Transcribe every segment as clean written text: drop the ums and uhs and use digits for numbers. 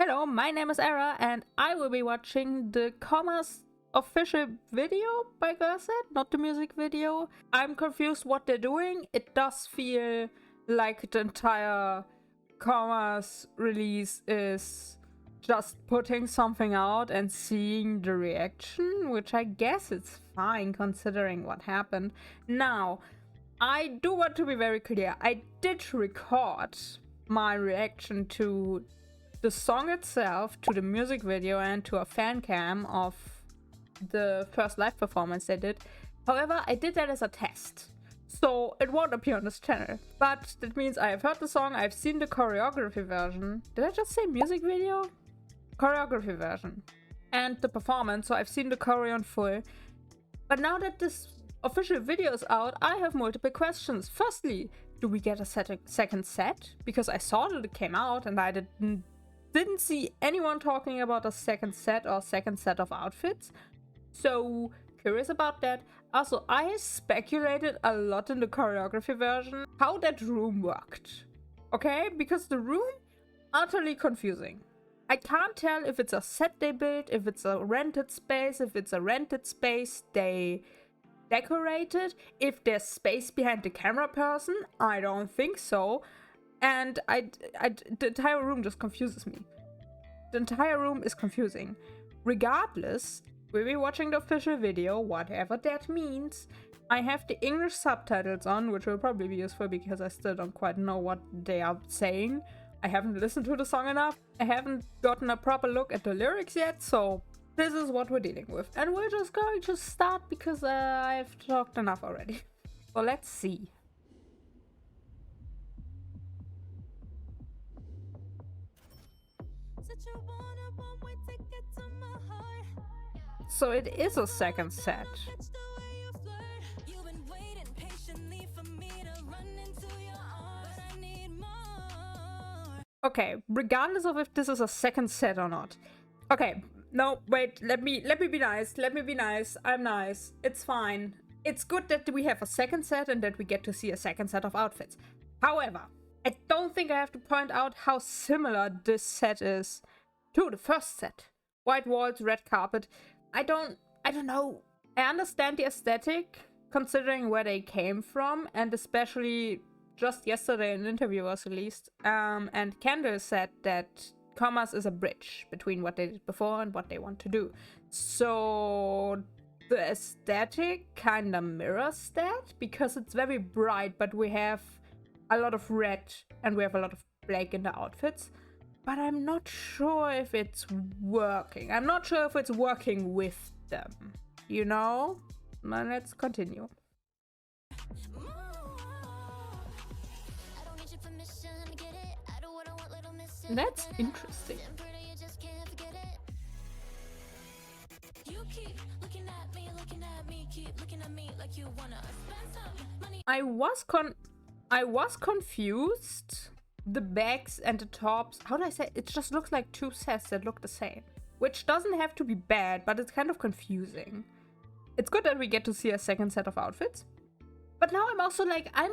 Hello, my name is Era, and I will be watching the Commas official video by GirlSet, not the music video. I'm confused what they're doing. It does feel like the entire Commas release is just putting something out and seeing the reaction, which I guess it's fine considering what happened. Now, I do want to be very clear. I did record my reaction to the song itself, to the music video, and to a fan cam of the first live performance they did. However, I did that as a test, so it won't appear on this channel. But that means I have heard the song, I've seen the choreography version. Did I just say music video? Choreography version. And the performance, so I've seen the choreo in full. But now that this official video is out, I have multiple questions. Firstly, do we get a second set? Because I saw that it came out and I didn't see anyone talking about a second set or second set of outfits. So curious about that. Also, I speculated a lot in the choreography version how that room worked. Okay? Because the room, utterly confusing. I can't tell if it's a set they built, if it's a rented space, if it's a rented space they decorated, if there's space behind the camera person. I don't think so. And the entire room just confuses me. The entire room is confusing. Regardless, we'll be watching the official video, whatever that means. I have the English subtitles on, which will probably be useful because I still don't quite know what they are saying. I haven't listened to the song enough. I haven't gotten a proper look at the lyrics yet, so this is what we're dealing with. And we're just going to start because I've talked enough already. So let's see. So it is a second set. Okay, regardless of if this is a second set or not. Okay, no, wait, let me be nice. Let me be nice. I'm nice. It's fine. It's good that we have a second set and that we get to see a second set of outfits. However, I don't think I have to point out how similar this set is to the first set. White walls, red carpet. I don't know. I understand the aesthetic, considering where they came from, and especially just yesterday an interview was released, and Kendall said that Commas is a bridge between what they did before and what they want to do. So the aesthetic kind of mirrors that, because it's very bright, but we have a lot of red and we have a lot of black in the outfits. But I'm not sure if it's working. I'm not sure if it's working with them. You know? Now let's continue. That's interesting. I was confused. The bags and the tops, how do I say? It just looks like two sets that look the same. Which doesn't have to be bad, but it's kind of confusing. It's good that we get to see a second set of outfits. But now I'm also like, I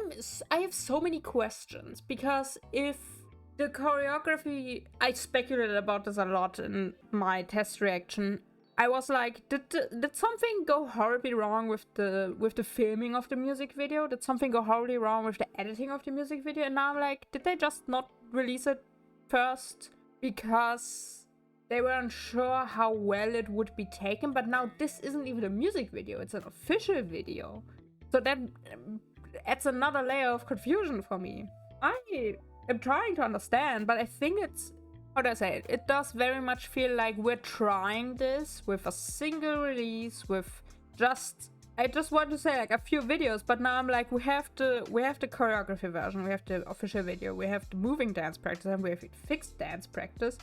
have so many questions. Because if the choreography, I speculated about this a lot in my test reaction. I was like, did something go horribly wrong with the filming of the music video? Did something go horribly wrong with the editing of the music video? And now I'm like, did they just not release it first because they weren't sure how well it would be taken? But now this isn't even a music video, it's an official video. So that adds another layer of confusion for me. I am trying to understand, but I think it's, how do I say it? It does very much feel like we're trying this with a single release, with I just want to say like a few videos, but now I'm like, we have the choreography version, we have the official video, we have the moving dance practice, and we have fixed dance practice.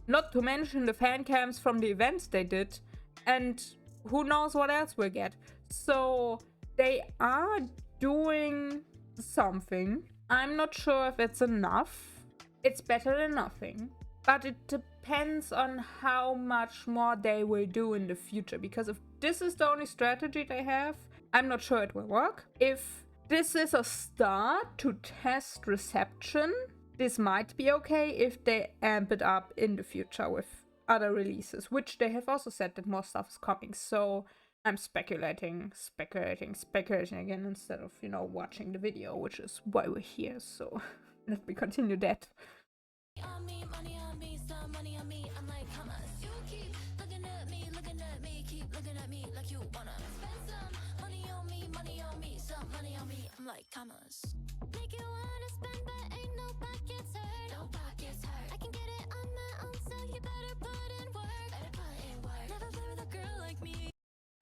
Not to mention the fan cams from the events they did, and who knows what else we'll get. So they are doing something. I'm not sure if it's enough. It's better than nothing. But it depends on how much more they will do in the future. Because if this is the only strategy they have, I'm not sure it will work. If this is a start to test reception, this might be okay if they amp it up in the future with other releases, which they have also said that more stuff is coming. So I'm speculating again instead of, you know, watching the video, which is why we're here. So let me continue that.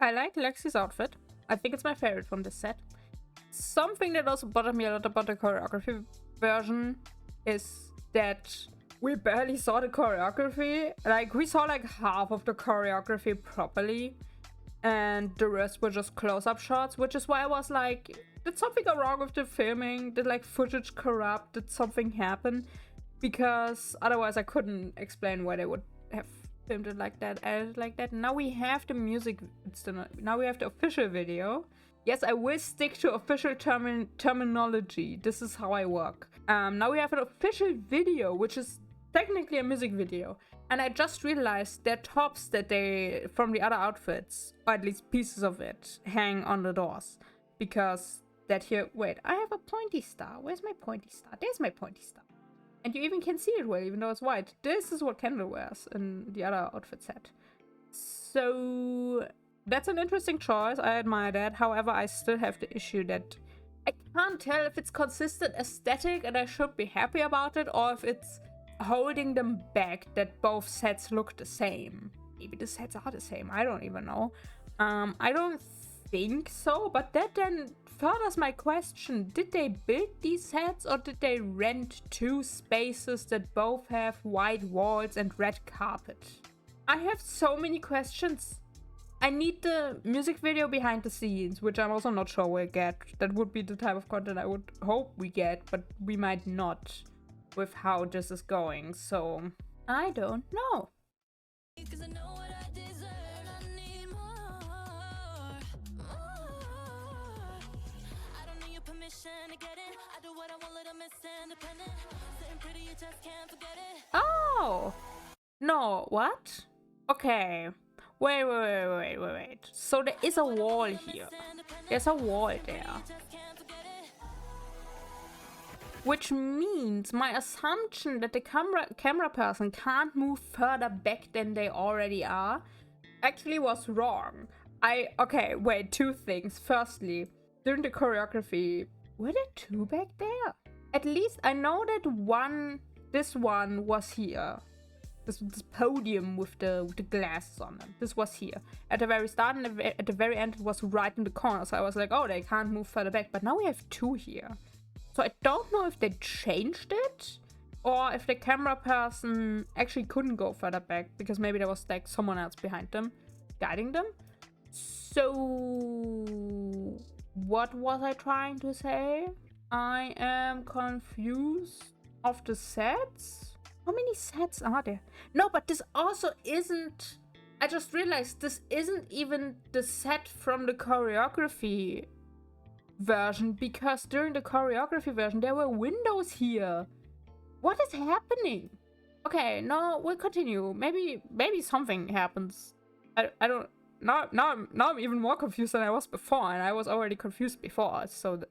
I like Lexi's outfit. I think it's my favorite from this set. Something that also bothered me a lot about the choreography version is that we barely saw the choreography. Like, we saw like half of the choreography properly, and the rest were just close-up shots, which is why I was like, did something go wrong with the filming? Did like footage corrupt? Did something happen? Because otherwise I couldn't explain why they would have filmed it like that, edited like that. Now we have the music, now we have the official video. Yes, I will stick to official terminology. This is how I work. Now we have an official video, which is technically a music video. And I just realized their tops that they, from the other outfits, or at least pieces of it, hang on the doors. Because that here, wait, I have a pointy star. Where's my pointy star? There's my pointy star. And you even can see it well, even though it's white. This is what Kendall wears in the other outfit set. So that's an interesting choice. I admire that. However, I still have the issue that I can't tell if it's consistent aesthetic and I should be happy about it, or if it's holding them back that both sets look the same. Maybe the sets are the same. I don't even know. I don't think so, but that then furthers my question. Did they build these sets, or did they rent two spaces that both have white walls and red carpet? I have so many questions. I need the music video behind the scenes, which I'm also not sure we'll get. That would be the type of content I would hope we get, but we might not with how this is going. So I don't know. Oh no, what? Okay, wait. So there is a wall here. There's a wall there, which means my assumption that the camera person can't move further back than they already are actually was wrong. Okay, wait, two things. Firstly, during the choreography, were there two back there? At least I know that this one was here. This podium with the glasses on them. This was here. At the very start and at the very end, it was right in the corner. So I was like, oh, they can't move further back. But now we have two here. So I don't know if they changed it, or if the camera person actually couldn't go further back because maybe there was like someone else behind them, guiding them. So what was I trying to say? I am confused of the sets. How many sets are there? No, but this also isn't... I just realized this isn't even the set from the choreography version, because during the choreography version there were windows here. What is happening? Okay, no, we'll continue. Maybe something happens. I don't... Now I'm even more confused than I was before, and I was already confused before, so...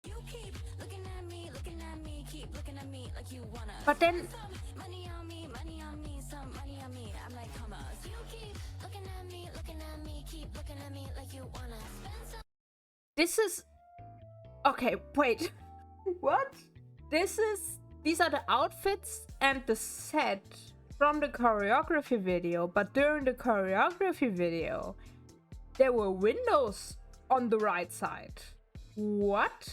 You keep looking at me, keep looking at me like you wanna. But then money on me, some money on me. I'm like, come on. You keep looking at me, keep looking at me like you wanna. This is okay, wait. What? These are the outfits and the set from the choreography video, but during the choreography video there were windows on the right side. What?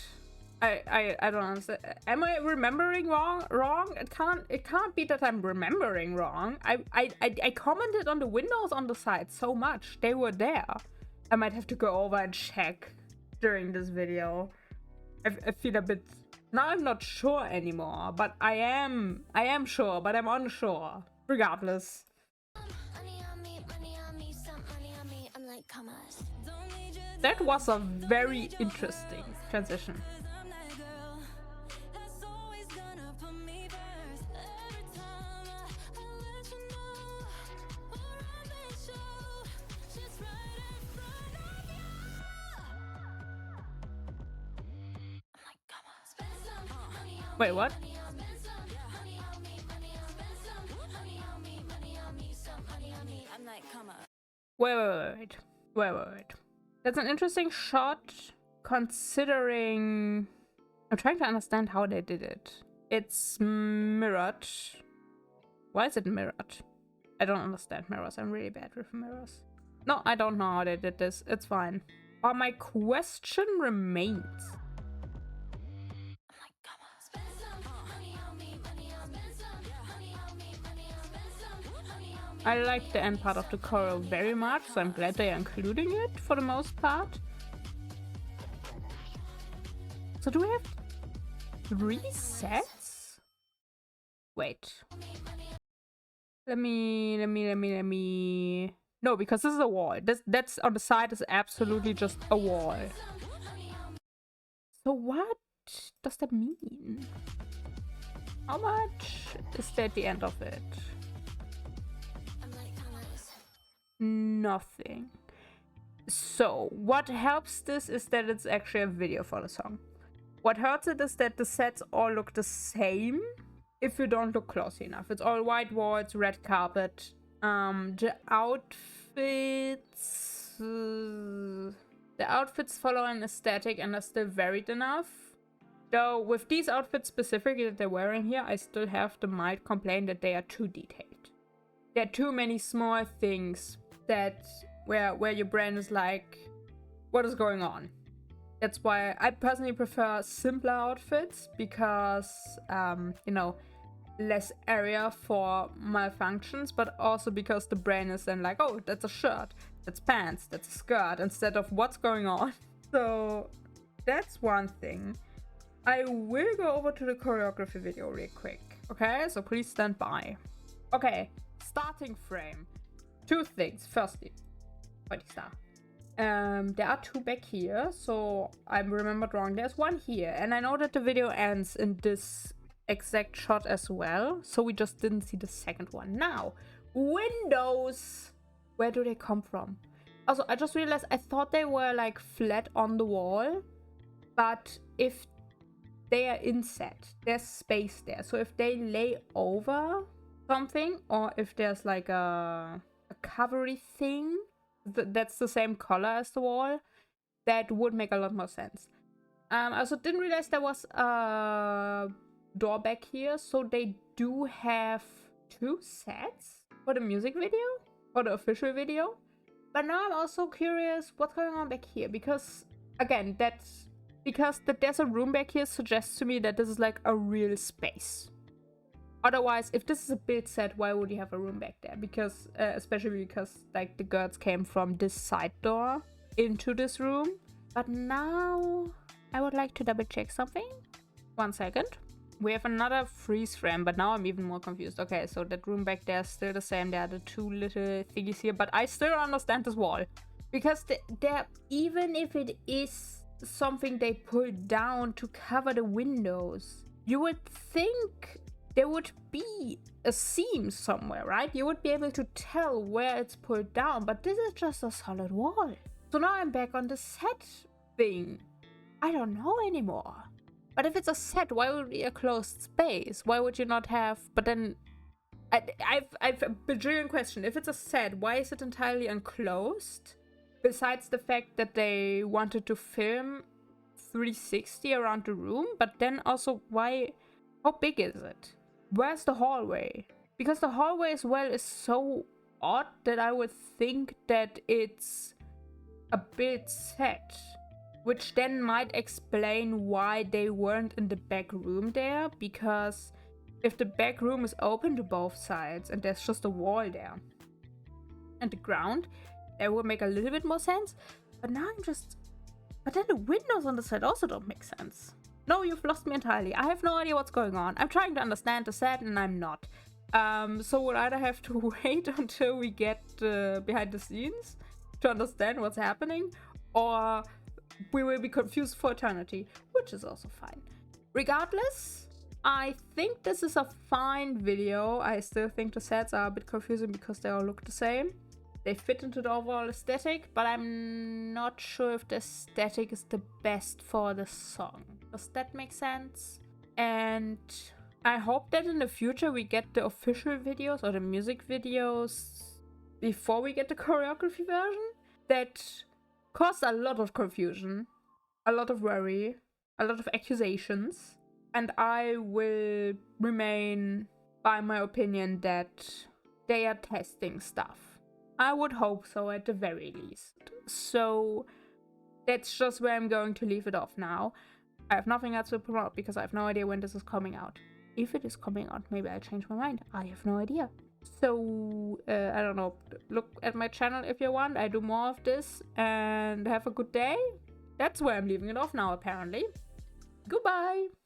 I don't understand. Am I remembering wrong? It can't be that I'm remembering wrong. I commented on the windows on the side so much. They were there. I might have to go over and check during this video. I feel a bit... Now I'm not sure anymore, but I am sure, but I'm unsure. Regardless. That was a very interesting transition. Wait, what? Wait. That's an interesting shot, considering... I'm trying to understand how they did it. It's mirrored. Why is it mirrored? I don't understand mirrors. I'm really bad with mirrors. No, I don't know how they did this. It's fine. But my question remains. I like the end part of the choreo very much, so I'm glad they are including it for the most part. So do we have 3 sets? Wait. Let me... No, because this is a wall. That's on the side is absolutely just a wall. So what does that mean? How much is there at the end of it? Nothing. So what helps this is that it's actually a video for the song. What hurts it is that the sets all look the same if you don't look close enough. It's all white walls, red carpet. The outfits follow an aesthetic and are still varied enough. Though with these outfits specifically that they're wearing here, I still have the mild complaint that they are too detailed. There are too many small things that where your brain is like, what is going on? That's why I personally prefer simpler outfits because, you know, less area for malfunctions, but also because the brain is then like, oh, that's a shirt, that's pants, that's a skirt, instead of what's going on. So that's one thing. I will go over to the choreography video real quick. Okay, so please stand by. Okay, starting frame. 2 things. Firstly, pointy star. There are 2 back here, so I remembered wrong. There's 1 here, and I know that the video ends in this exact shot as well, so we just didn't see the second one. Now, windows! Where do they come from? Also, I just realized I thought they were like flat on the wall, but if they are inset, there's space there. So if they lay over something, or if there's like a covery thing that's the same color as the wall, that would make a lot more sense. I also didn't realize there was a door back here, so they do have 2 sets for the music video, for the official video. But now I'm also curious what's going on back here, because again, because there's a room back here suggests to me that this is like a real space. Otherwise, if this is a build set, why would you have a room back there? Because, especially because like the girls came from this side door into this room. But now I would like to double check something. 1 second. We have another freeze frame, but now I'm even more confused. Okay, so that room back there is still the same. There are the 2 little thingies here, but I still don't understand this wall. Because even if it is something they pulled down to cover the windows, you would think there would be a seam somewhere, right? You would be able to tell where it's pulled down, but this is just a solid wall. So now I'm back on the set thing. I don't know anymore. But if it's a set, why would it be a closed space? Why would you not have... But then... I've a bajillion question. If it's a set, why is it entirely enclosed? Besides the fact that they wanted to film 360 around the room, but then also why... How big is it? Where's the hallway? Because the hallway as well is so odd that I would think that it's a bit set. Which then might explain why they weren't in the back room there. Because if the back room is open to both sides and there's just a wall there and the ground, that would make a little bit more sense. But now I'm just... But then the windows on the side also don't make sense. No, you've lost me entirely. I have no idea what's going on. I'm trying to understand the set and I'm not. So we'll either have to wait until we get behind the scenes to understand what's happening, or we will be confused for eternity, which is also fine. Regardless, I think this is a fine video. I still think the sets are a bit confusing because they all look the same. They fit into the overall aesthetic, but I'm not sure if the aesthetic is the best for the song. Does that make sense? And I hope that in the future we get the official videos or the music videos before we get the choreography version. That caused a lot of confusion, a lot of worry, a lot of accusations. And I will remain by my opinion that they are testing stuff. I would hope so at the very least. So that's just where I'm going to leave it off now. I have nothing else to promote because I have no idea when this is coming out. If it is coming out, maybe I'll change my mind. I have no idea. So, I don't know. Look at my channel if you want. I do more of this. And have a good day. That's where I'm leaving it off now, apparently. Goodbye!